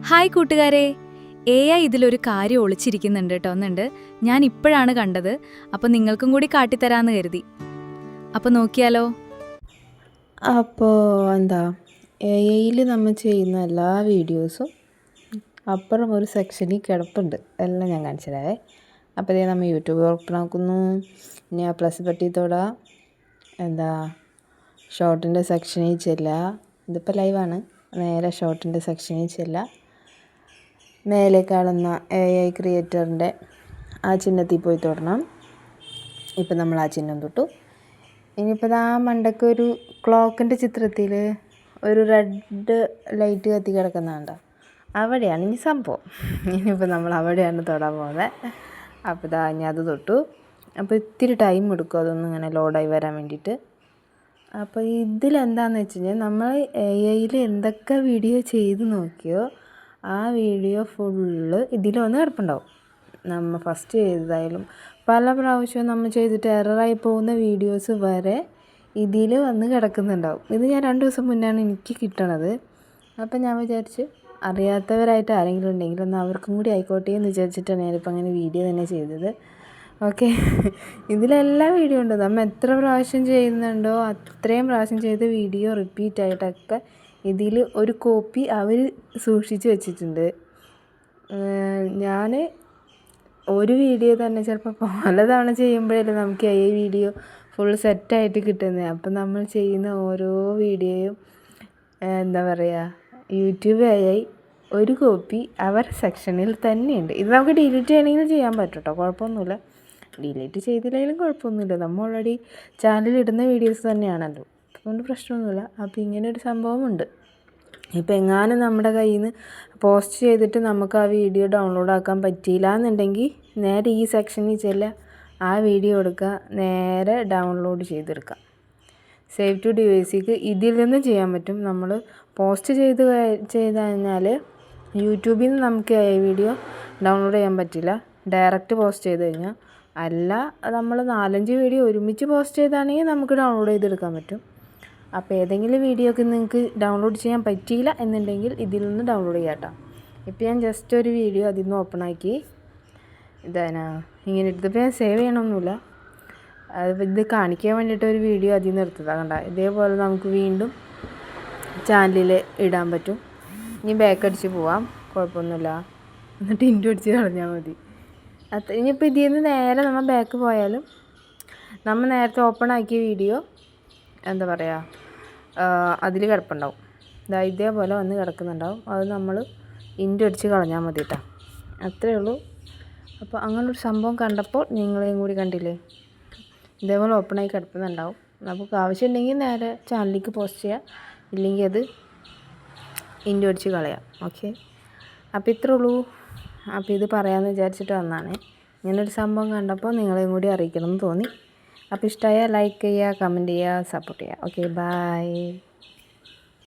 Hi കൂട്ടുകാരെ, AI ഇതിലൊരു കാര്യം ഒളിച്ചിരിക്കുന്നുണ്ട് കേട്ടോ. ഒന്നുണ്ട്, ഞാൻ ഇപ്പോഴാണ് കണ്ടത്. അപ്പോൾ നിങ്ങൾക്കും കൂടി കാട്ടിത്തരാമെന്ന് കരുതി. അപ്പോൾ നോക്കിയാലോ? അപ്പോൾ എന്താ എ ഐയിൽ നമ്മൾ ചെയ്യുന്ന എല്ലാ വീഡിയോസും അപ്പുറം ഒരു സെക്ഷനിൽ കിടപ്പുണ്ട്. എല്ലാം ഞാൻ കാണിച്ചു തരാവേ. അപ്പോൾ ഇതേ നമ്മൾ യൂട്യൂബ് ഓപ്പൺ ആക്കുന്നു. ഇനി ആ പ്ലസ് ബട്ടി തൊടുക. എന്താ ഷോർട്ടിൻ്റെ സെക്ഷനിൽ ചെല്ലുക. ഇതിപ്പോൾ ലൈവാണ്. നേരെ ഷോർട്ടിൻ്റെ സെക്ഷനിൽ ചെല്ലുക. മേലെ കാണുന്ന എ ഐ ക്രിയേറ്ററിൻ്റെ ആ ചിഹ്നത്തിൽ പോയി തൊടണം. ഇപ്പം നമ്മൾ ആ ചിഹ്നം തൊട്ടു. ഇനിയിപ്പോൾ ആ മണ്ടയ്ക്കൊരു ക്ലോക്കിൻ്റെ ചിത്രത്തിൽ ഒരു റെഡ് ലൈറ്റ് കത്തി കിടക്കുന്നുണ്ടോ? അവിടെയാണ് ഇനി സംഭവം. ഇനിയിപ്പോൾ നമ്മൾ അവിടെയാണ് തൊടാൻ പോകുന്നത്. അപ്പോൾ ഇതാ ഞാൻ അത് തൊട്ടു. അപ്പോൾ ഇത്തിരി ടൈം എടുക്കും അതൊന്നും ഇങ്ങനെ ലോഡായി വരാൻ വേണ്ടിയിട്ട്. അപ്പോൾ ഇതിലെന്താണെന്ന് വെച്ച് കഴിഞ്ഞാൽ നമ്മൾ എ ഐയിൽ എന്തൊക്കെ വീഡിയോ ചെയ്ത് നോക്കിയോ ആ വീഡിയോ ഫുള്ള് ഇതിലൊന്ന് കിടപ്പുണ്ടാവും. നമ്മൾ ഫസ്റ്റ് ചെയ്തതായാലും പല പ്രാവശ്യവും നമ്മൾ ചെയ്തിട്ട് എററായി പോകുന്ന വീഡിയോസ് വരെ ഇതിൽ വന്ന് കിടക്കുന്നുണ്ടാവും. ഇത് ഞാൻ 2 ദിവസം മുന്നാണ് എനിക്ക് കിട്ടണത്. അപ്പം ഞാൻ വിചാരിച്ച് അറിയാത്തവരായിട്ട് ആരെങ്കിലും ഉണ്ടെങ്കിൽ ഒന്ന് അവർക്കും കൂടി ആയിക്കോട്ടെ എന്ന് വിചാരിച്ചിട്ടാണ് ഞാനിപ്പോൾ അങ്ങനെ വീഡിയോ തന്നെ ചെയ്തത്. ഓക്കെ, ഇതിലെല്ലാ വീഡിയോ ഉണ്ട്. നമ്മൾ എത്ര പ്രാവശ്യം ചെയ്യുന്നുണ്ടോ അത്രയും പ്രാവശ്യം ചെയ്ത വീഡിയോ റിപ്പീറ്റായിട്ടൊക്കെ ഇതിൽ ഒരു കോപ്പി അവർ സൂക്ഷിച്ച് വെച്ചിട്ടുണ്ട്. ഞാൻ ഒരു വീഡിയോ തന്നെ ചിലപ്പോൾ പലതവണ ചെയ്യുമ്പോഴല്ലേ നമുക്ക് ഈ വീഡിയോ ഫുൾ സെറ്റായിട്ട് കിട്ടുന്നത്. അപ്പം നമ്മൾ ചെയ്യുന്ന ഓരോ വീഡിയോയും എന്താ പറയുക, യൂട്യൂബ് AI ഒരു കോപ്പി അവർ സെക്ഷനിൽ തന്നെയുണ്ട്. ഇത് നമുക്ക് ഡിലീറ്റ് ചെയ്യണമെങ്കിൽ ചെയ്യാൻ പറ്റും കേട്ടോ, കുഴപ്പമൊന്നുമില്ല. ഡിലീറ്റ് ചെയ്തില്ലെങ്കിലും കുഴപ്പമൊന്നുമില്ല. നമ്മൾ ഓൾറെഡി ചാനലിലിടുന്ന വീഡിയോസ് തന്നെയാണല്ലോ, അതുകൊണ്ട് പ്രശ്നമൊന്നുമില്ല. അപ്പോൾ ഇങ്ങനൊരു സംഭവമുണ്ട്. ഇപ്പോൾ എങ്ങാനും നമ്മുടെ കയ്യിൽ നിന്ന് പോസ്റ്റ് ചെയ്തിട്ട് നമുക്ക് ആ വീഡിയോ ഡൗൺലോഡ് ആക്കാൻ പറ്റിയില്ല എന്നുണ്ടെങ്കിൽ നേരെ ഈ സെക്ഷനിൽ ചെല്ലുക, ആ വീഡിയോ എടുക്കുക, നേരെ ഡൗൺലോഡ് ചെയ്തെടുക്കുക. സേവ് ടു ഡിവൈസിക്ക് ഇതിൽ നിന്ന് ചെയ്യാൻ പറ്റും. നമ്മൾ പോസ്റ്റ് ചെയ്ത് കഴിഞ്ഞാൽ യൂട്യൂബിൽ നിന്ന് നമുക്ക് ആ വീഡിയോ ഡൗൺലോഡ് ചെയ്യാൻ പറ്റില്ല, ഡയറക്റ്റ് പോസ്റ്റ് ചെയ്ത് കഴിഞ്ഞാൽ. അല്ല, നമ്മൾ 4-5 വീഡിയോ ഒരുമിച്ച് പോസ്റ്റ് ചെയ്താണെങ്കിൽ നമുക്ക് ഡൗൺലോഡ് ചെയ്തെടുക്കാൻ പറ്റും. അപ്പോൾ ഏതെങ്കിലും വീഡിയോ ഒക്കെ നിങ്ങൾക്ക് ഡൗൺലോഡ് ചെയ്യാൻ പറ്റിയില്ല എന്നുണ്ടെങ്കിൽ ഇതിൽ നിന്ന് ഡൗൺലോഡ് ചെയ്യാം കേട്ടോ. ഇപ്പോൾ ഞാൻ ജസ്റ്റ് ഒരു വീഡിയോ അതിൽ നിന്ന് ഓപ്പൺ ആക്കി ഇതാനാ ഇങ്ങനെ എടുത്തപ്പോൾ ഞാൻ സേവ് ചെയ്യണമൊന്നുമില്ല. ഇത് കാണിക്കാൻ വേണ്ടിയിട്ട് ഒരു വീഡിയോ അതിൽ നിന്ന് എടുത്തതാണ്. കണ്ട, ഇതേപോലെ നമുക്ക് വീണ്ടും ചാനലിൽ ഇടാൻ പറ്റും. ഇനി ബാക്ക് അടിച്ച് പോവാം, കുഴപ്പമൊന്നുമില്ല. എന്നിട്ട് ഇൻറ്റു അടിച്ച് കളഞ്ഞാൽ മതി. ഇനിയിപ്പോൾ ഇതിൽ നിന്ന് നേരെ നമ്മൾ ബാക്ക് പോയാലും നമ്മൾ നേരത്തെ ഓപ്പൺ ആക്കിയ വീഡിയോ എന്താ പറയുക അതിൽ കിടപ്പുണ്ടാവും. ഇതേപോലെ വന്ന് കിടക്കുന്നുണ്ടാവും. അത് നമ്മൾ ഇൻറ്റു അടിച്ച് കളഞ്ഞാൽ മതി കേട്ടോ, അത്രയേ ഉള്ളൂ. അപ്പോൾ അങ്ങനൊരു സംഭവം കണ്ടപ്പോൾ നിങ്ങളെയും കൂടി കണ്ടില്ലേ, ഇതേപോലെ ഓപ്പണായി കിടക്കുന്നുണ്ടാവും. നമുക്ക് ആവശ്യമുണ്ടെങ്കിൽ നേരെ ചാനലിലേക്ക് പോസ്റ്റ് ചെയ്യാം, ഇല്ലെങ്കിൽ അത് ഇൻറ്റു അടിച്ച് കളയാം. ഓക്കെ, അപ്പോൾ ഇത്രേ ഉള്ളൂ. അപ്പോൾ ഇത് പറയാമെന്ന് വിചാരിച്ചിട്ട് വന്നതാണ്. ഇങ്ങനൊരു സംഭവം കണ്ടപ്പോൾ നിങ്ങളെയും കൂടി അറിയിക്കണം എന്ന് തോന്നി. അപ്പോൾ ഇഷ്ടമായാൽ ലൈക്ക് ചെയ്യുക, കമൻറ്റ് ചെയ്യുക, സപ്പോർട്ട് ചെയ്യുക. Okay, by.